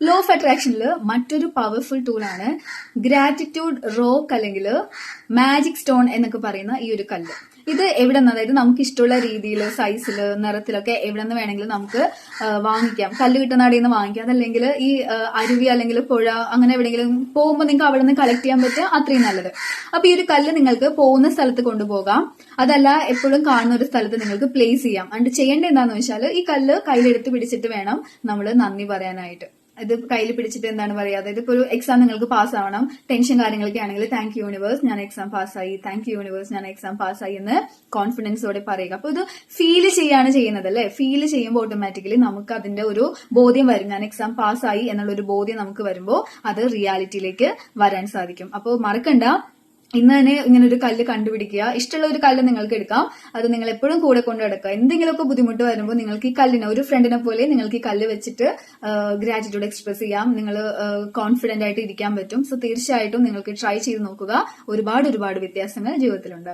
Law of അട്രാക്ഷനിൽ മറ്റൊരു powerful ടൂളാണ് gratitude rock അല്ലെങ്കിൽ മാജിക് സ്റ്റോൺ എന്നൊക്കെ പറയുന്ന ഈ ഒരു കല്ല്. ഇത് എവിടെ നിന്ന്, അതായത് നമുക്ക് ഇഷ്ടമുള്ള രീതിയിൽ, സൈസിൽ, നിറത്തിലൊക്കെ എവിടെ നിന്ന് വേണമെങ്കിലും നമുക്ക് വാങ്ങിക്കാം. കല്ല് കിട്ടുന്ന കടയിൽ നിന്ന് വാങ്ങിക്കാം. അതല്ലെങ്കിൽ ഈ അരുവി അല്ലെങ്കിൽ പുഴ അങ്ങനെ എവിടെയെങ്കിലും പോകുമ്പോൾ നിങ്ങൾക്ക് അവിടെ നിന്ന് കളക്ട് ചെയ്യാൻ പറ്റുക, അത്രയും നല്ലത്. അപ്പൊ ഈ ഒരു കല്ല് നിങ്ങൾക്ക് പോകുന്ന സ്ഥലത്ത് കൊണ്ടുപോകാം. അതല്ല എപ്പോഴും കാണുന്ന ഒരു സ്ഥലത്ത് നിങ്ങൾക്ക് പ്ലേസ് ചെയ്യാം. അതുകൊണ്ട് ചെയ്യേണ്ടത് എന്താണെന്ന് വെച്ചാൽ ഈ കല്ല് കയ്യിലെടുത്ത് പിടിച്ചിട്ട് വേണം നമ്മൾ നന്ദി പറയാനായിട്ട്. ഇത് കയ്യിൽ പിടിച്ചിട്ട് എന്താണ് പറയുക, അതായത് ഇപ്പോൾ ഒരു എക്സാം നിങ്ങൾക്ക് പാസ് ആവണം, ടെൻഷൻ കാര്യങ്ങളൊക്കെ ആണെങ്കിൽ താങ്ക് യു യൂണിവേഴ്സ്, ഞാൻ എക്സാം പാസ്സായി, താങ്ക് യു യൂണിവേഴ്സ്, ഞാൻ എക്സാം പാസ്സായി എന്ന് കോൺഫിഡൻസോടെ പറയുക. അപ്പൊ ഇത് ഫീൽ ചെയ്യാണ് ചെയ്യുന്നത് അല്ലേ. ഫീൽ ചെയ്യുമ്പോൾ ഓട്ടോമാറ്റിക്കലി നമുക്ക് അതിന്റെ ഒരു ബോധ്യം വരും. ഞാൻ എക്സാം പാസ്സായി എന്നുള്ള ഒരു ബോധ്യം നമുക്ക് വരുമ്പോൾ അത് റിയാലിറ്റിയിലേക്ക് വരാൻ സാധിക്കും. അപ്പോൾ മറക്കണ്ട, ഇന്ന് തന്നെ ഇങ്ങനെ ഒരു കല്ല് കണ്ടുപിടിക്കുക. ഇഷ്ടമുള്ള ഒരു കല്ല് നിങ്ങൾക്ക് എടുക്കാം. അത് നിങ്ങൾ എപ്പോഴും കൂടെ കൊണ്ട് നടക്കുക. എന്തെങ്കിലുമൊക്കെ ബുദ്ധിമുട്ട് വരുമ്പോൾ നിങ്ങൾക്ക് ഈ കല്ലിനെ, ഒരു ഫ്രണ്ടിനെ പോലെ നിങ്ങൾക്ക് ഈ കല്ല് വെച്ചിട്ട് ഗ്രാറ്റിറ്റ്യൂഡ് എക്സ്പ്രസ് ചെയ്യാം. നിങ്ങൾ കോൺഫിഡന്റ് ആയിട്ട് ഇരിക്കാൻ പറ്റും. സോ തീർച്ചയായിട്ടും നിങ്ങൾക്ക് ട്രൈ ചെയ്ത് നോക്കുക. ഒരുപാട് വ്യത്യാസങ്ങൾ ജീവിതത്തിൽ ഉണ്ടാകും.